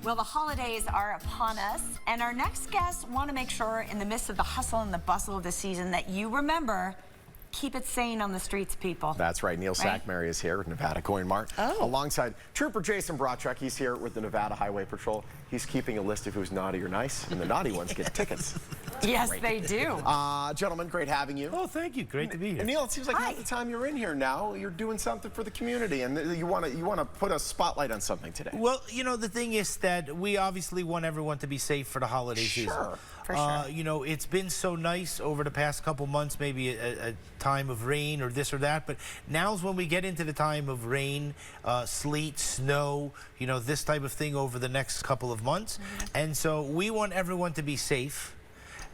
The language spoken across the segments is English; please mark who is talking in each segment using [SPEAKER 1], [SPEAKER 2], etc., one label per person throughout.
[SPEAKER 1] Well, the holidays are upon us, and our next guests want to make sure, in the midst of the hustle and the bustle of the season, that you remember, keep it sane on the streets, people.
[SPEAKER 2] That's right. Neil Sackmary is here with Nevada Coin Mart. Alongside Trooper Jason Brotchuk. He's here with the Nevada Highway Patrol. He's keeping a list of who's naughty or nice, and the naughty ones get tickets.
[SPEAKER 1] Yes, they do.
[SPEAKER 2] Gentlemen, great having you.
[SPEAKER 3] Oh, thank you. Great to be here.
[SPEAKER 2] And Neil, it seems like half the time you're in here now, you're doing something for the community, and you want to put a spotlight on something today.
[SPEAKER 3] Well, you know, the thing is that we obviously want everyone to be safe for the holiday season.
[SPEAKER 1] For sure.
[SPEAKER 3] You know, it's been so nice over the past couple months, maybe a time of rain or this or that, but now's when we get into the time of rain, sleet, snow, you know, this type of thing over the next couple of months. And so we want everyone to be safe.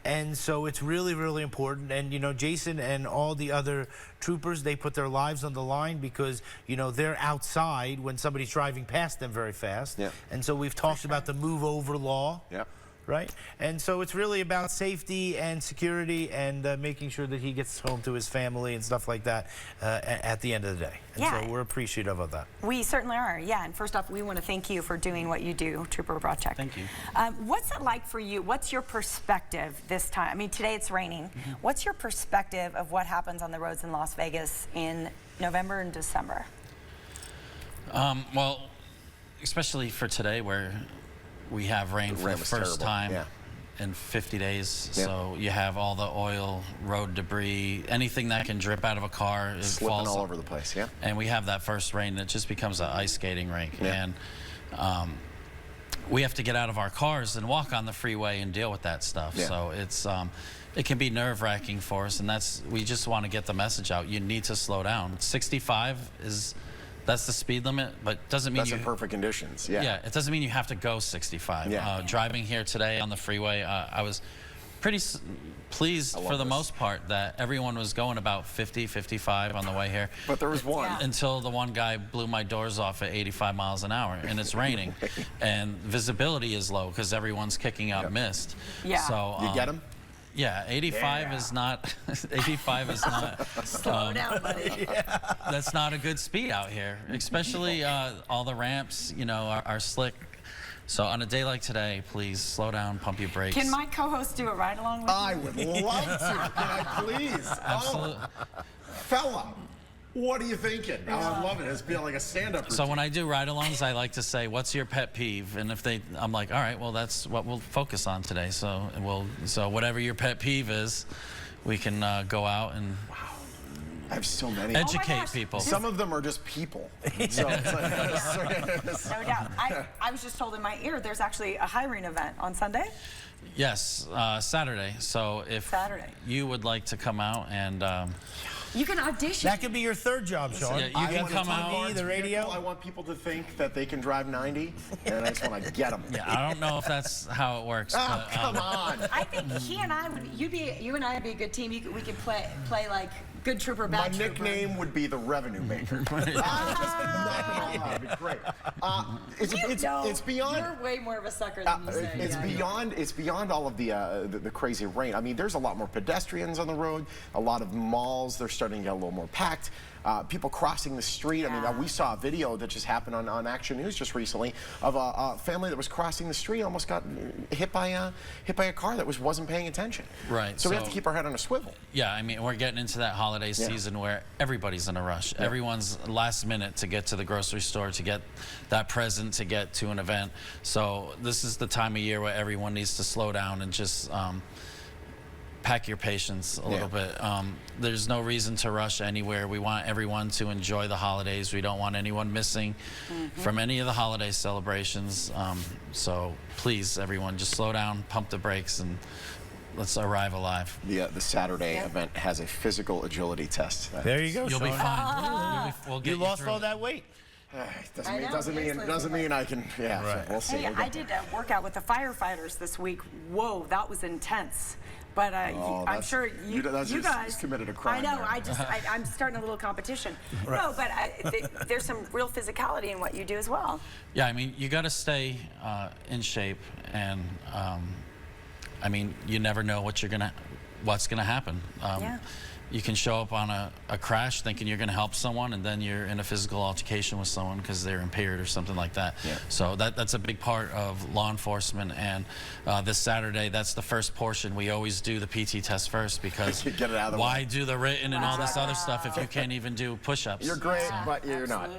[SPEAKER 3] And so it's really, really important. And, you know, Jason and all the other troopers, they put their lives on the line because, you know, they're outside when somebody's driving past them very fast. And so we've talked about the move over law. Right? And so it's really about safety and security and making sure that he gets home to his family and stuff like that at the end of the day. And so we're appreciative of that.
[SPEAKER 1] We certainly are, and first off, we want to thank you for doing what you do, Trooper Brotchuk.
[SPEAKER 3] Thank you.
[SPEAKER 1] What's it like for you? What's your perspective this time? I mean, today it's raining. What's your perspective of what happens on the roads in Las Vegas in November and December?
[SPEAKER 4] Well, especially for today where we have rain for the first time in 50 days. So you have all the oil, road debris, anything that can drip out of a car. It
[SPEAKER 2] Slipping
[SPEAKER 4] falls
[SPEAKER 2] all over the place,
[SPEAKER 4] And we have that first rain that just becomes an ice skating rink. And we have to get out of our cars and walk on the freeway and deal with that stuff. So it's it can be nerve-wracking for us, and we just want to get the message out. You need to slow down. 65 that's the speed limit, but doesn't mean
[SPEAKER 2] that's in perfect conditions.
[SPEAKER 4] It doesn't mean you have to go 65. Driving here today on the freeway, I was pretty pleased for the most part that everyone was going about 50, 55 on the way here.
[SPEAKER 2] But there was one.
[SPEAKER 4] Until the one guy blew my doors off at 85 miles an hour, and it's raining. And visibility is low because everyone's kicking up mist. So,
[SPEAKER 2] you get him?
[SPEAKER 4] Yeah, 85 is not. 85 is not.
[SPEAKER 1] Slow down, buddy.
[SPEAKER 4] That's not a good speed out here, especially all the ramps. You know, are slick. So on a day like today, please slow down, pump your brakes.
[SPEAKER 1] Can my co-host do it right along with you?
[SPEAKER 2] I would love to. Can I please?
[SPEAKER 4] Absolutely.
[SPEAKER 2] Fella. What are you thinking? Oh, I love it. It's been like a stand-up routine.
[SPEAKER 4] So when I do ride-alongs, I like to say, "What's your pet peeve?" And if I'm like, "All right, well, that's what we'll focus on today." So whatever your pet peeve is, we can go out and
[SPEAKER 2] I have so many.
[SPEAKER 4] Educate people.
[SPEAKER 2] Some of them are just people. So it's like,
[SPEAKER 1] no doubt. I was just told in my ear there's actually a hiring event on Sunday.
[SPEAKER 4] Yes, Saturday. So if you would like to come out and
[SPEAKER 1] you can audition.
[SPEAKER 3] That could be your third job, Sean.
[SPEAKER 4] Yeah, you can come out.
[SPEAKER 3] The radio.
[SPEAKER 2] I want people to think that they can drive 90, and I just want to get them.
[SPEAKER 4] Yeah, I don't know if that's how it works.
[SPEAKER 2] Oh,
[SPEAKER 4] but,
[SPEAKER 2] come on.
[SPEAKER 1] I think he and I would. You and I would be a good team. We could play like good trooper, bad trooper.
[SPEAKER 2] My nickname would be the revenue maker. That'd be great. It's beyond.
[SPEAKER 1] You're way more of a sucker than you say.
[SPEAKER 2] It's beyond all of the crazy rain. I mean, there's a lot more pedestrians on the road. A lot of malls. They're starting to get a little more packed. People crossing the street. I mean, we saw a video that just happened on Action News just recently of a family that was crossing the street, almost got hit by a car that wasn't paying attention.
[SPEAKER 4] Right.
[SPEAKER 2] So we have to keep our head on a swivel.
[SPEAKER 4] Yeah, I mean, we're getting into that holiday season where everybody's in a rush. Everyone's last minute to get to the grocery store, to get that present, to get to an event. So this is the time of year where everyone needs to slow down and just pack your patience a little bit. There's no reason to rush anywhere. We want everyone to enjoy the holidays. We don't want anyone missing from any of the holiday celebrations. So please, everyone, just slow down, pump the brakes, and let's arrive alive.
[SPEAKER 2] The Saturday event has a physical agility test.
[SPEAKER 3] There you go,
[SPEAKER 4] You'll be fine. We'll get
[SPEAKER 3] you lost all that weight.
[SPEAKER 2] Doesn't mean I can. Yeah,
[SPEAKER 3] right.
[SPEAKER 2] We'll see.
[SPEAKER 1] Hey, I did a workout with the firefighters this week. Whoa, that was intense. But I'm sure you guys
[SPEAKER 2] committed a crime.
[SPEAKER 1] I know. I'm starting a little competition. No, but there's some real physicality in what you do as well.
[SPEAKER 4] Yeah, I mean, you got to stay in shape, and I mean, you never know what's gonna happen. you can show up on a crash thinking you're going to help someone, and then you're in a physical altercation with someone because they're impaired or something like that.
[SPEAKER 2] Yeah.
[SPEAKER 4] So that's a big part of law enforcement. And this Saturday, that's the first portion. We always do the PT test first because
[SPEAKER 2] Get it out of the
[SPEAKER 4] why
[SPEAKER 2] way.
[SPEAKER 4] do the written and all this other stuff if you can't even do push-ups?
[SPEAKER 2] You're great, but you're not.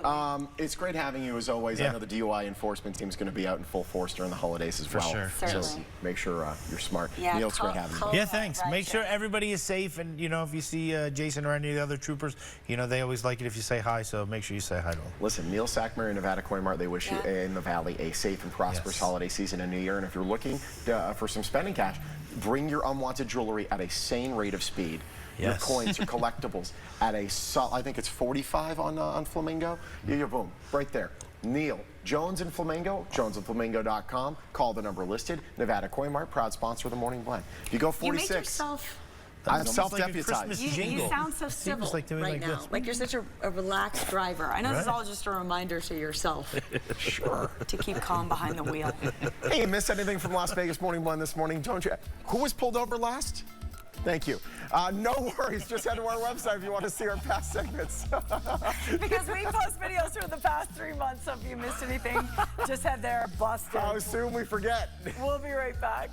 [SPEAKER 2] It's great having you as always. I
[SPEAKER 3] Yeah.
[SPEAKER 2] know the DUI enforcement team is going to be out in full force during the holidays as well.
[SPEAKER 4] sure.
[SPEAKER 2] So
[SPEAKER 1] Certainly.
[SPEAKER 2] make sure you're smart.
[SPEAKER 1] Yeah,
[SPEAKER 2] Neil, it's great having you.
[SPEAKER 3] Yeah, thanks. Make sure everybody is safe, and you know, if you see Jason or any of the other troopers, you know, they always like it if you say hi, so make sure you say hi to them.
[SPEAKER 2] Listen, Neil Sackmer and Nevada Coin Mart, they wish you in the Valley a safe and prosperous
[SPEAKER 3] Yes.
[SPEAKER 2] holiday season and New Year. And if you're looking for some spending cash, bring your unwanted jewelry at a sane rate of speed. Your
[SPEAKER 3] Yes.
[SPEAKER 2] coins, your collectibles at a, I think it's 45 on Flamingo. Yeah, boom, right there. Neil, Jones and Flamingo, jonesandflamingo.com. Call the number listed. Nevada Coin Mart, proud sponsor of the Morning Blend. If you go
[SPEAKER 1] You make
[SPEAKER 2] 46,
[SPEAKER 1] yourself.
[SPEAKER 2] I'm
[SPEAKER 3] It's almost like a
[SPEAKER 2] self-deputized.
[SPEAKER 3] Christmas
[SPEAKER 1] You
[SPEAKER 3] jingle.
[SPEAKER 1] sound so
[SPEAKER 3] Seems
[SPEAKER 1] civil
[SPEAKER 3] like to me
[SPEAKER 1] right
[SPEAKER 3] like
[SPEAKER 1] now.
[SPEAKER 3] this.
[SPEAKER 1] Like you're such a relaxed driver. I know this is
[SPEAKER 3] Right.
[SPEAKER 1] all just a reminder to yourself
[SPEAKER 2] Sure.
[SPEAKER 1] to keep calm behind the wheel.
[SPEAKER 2] Hey, you missed anything from Las Vegas Morning Blend this morning, don't you? Who was pulled over last? Thank you. No worries. Just head to our website if you want to see our past segments.
[SPEAKER 1] Because we post videos for the past 3 months, so if you missed anything, just head there, busted.
[SPEAKER 2] How soon we forget.
[SPEAKER 1] We'll be right back.